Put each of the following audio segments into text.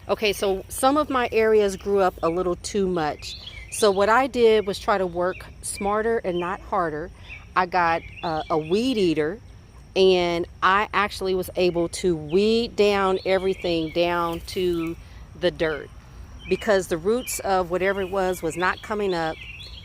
Okay, so some of my areas grew up a little too much. So what I did was try to work smarter and not harder. I got a weed eater, and I actually was able to weed down everything down to the dirt because the roots of whatever it was not coming up.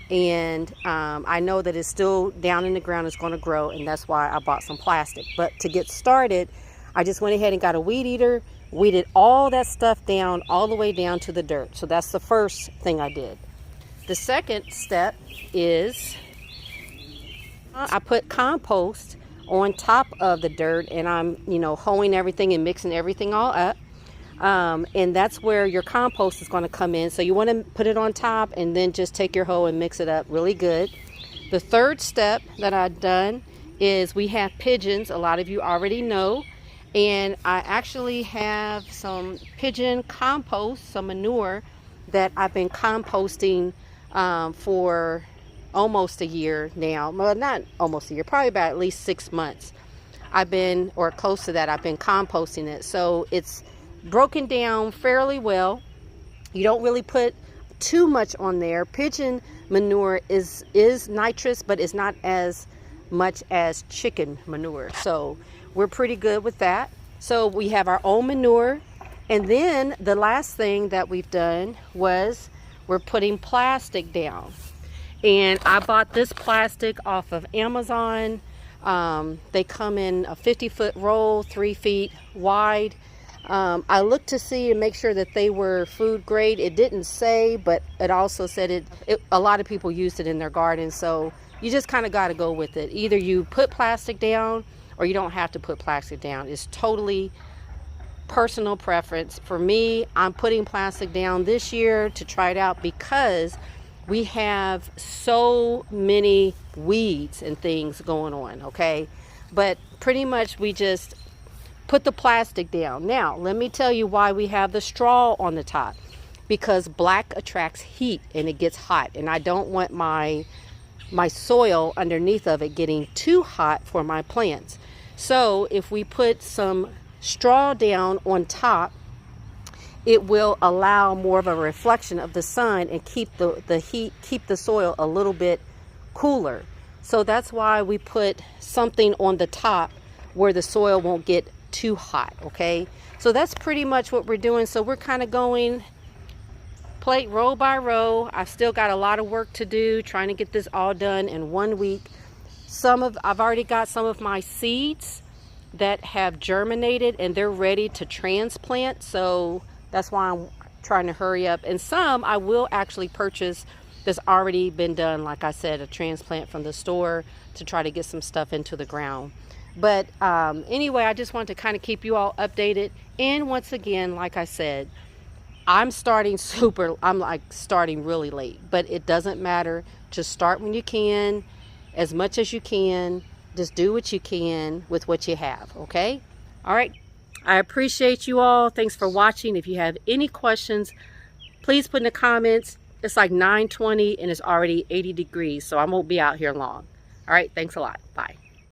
And I know that it's still down in the ground, it's going to grow, and that's why I bought some plastic. But to get started, I just went ahead and got a weed eater, weeded all that stuff down all the way down to the dirt. So that's the first thing I did. The second step is I put compost on top of the dirt, and I'm hoeing everything and mixing everything all up. And that's where your compost is going to come in. So you want to put it on top and then just take your hoe and mix it up really good. The third step that I've done is we have pigeons. A lot of you already know. And I actually have some pigeon compost, some manure that I've been composting for almost a year now. Well, not almost a year, probably about at least 6 months. Or close to that, I've been composting it. So it's broken down fairly well. You don't really put too much on there. Pigeon manure is nitrous, but it's not as much as chicken manure. So we're pretty good with that. So we have our own manure. And then the last thing that we've done was we're putting plastic down. And I bought this plastic off of Amazon. They come in a 50-foot roll, 3 feet wide. I looked to see and make sure that they were food grade. It didn't say, but it also said a lot of people used it in their garden. So you just kind of got to go with it. Either you put plastic down or you don't have to put plastic down. It's totally personal preference. For me, I'm putting plastic down this year to try it out because we have so many weeds and things going on, okay? But pretty much we just put the plastic down. Now, let me tell you why we have the straw on the top. Because black attracts heat and it gets hot. And I don't want my soil underneath of it getting too hot for my plants. So if we put some straw down on top, it will allow more of a reflection of the sun and keep the heat, keep the soil a little bit cooler. So that's why we put something on the top where the soil won't get too hot, okay? So that's pretty much what we're doing. So we're kind of going plate row by row. I've still got a lot of work to do trying to get this all done in 1 week. I've already got some of my seeds that have germinated and they're ready to transplant. So that's why I'm trying to hurry up. And some I will actually purchase that's already been done, like I said, a transplant from the store to try to get some stuff into the ground. But anyway, I just want to kind of keep you all updated. And once again, like I said, I'm starting really late, but it doesn't matter. Just start when you can, as much as you can. Just do what you can with what you have, okay? All right. I appreciate you all. Thanks for watching. If you have any questions, please put in the comments. It's like 9:20 and it's already 80 degrees, so I won't be out here long. All right. Thanks a lot. Bye.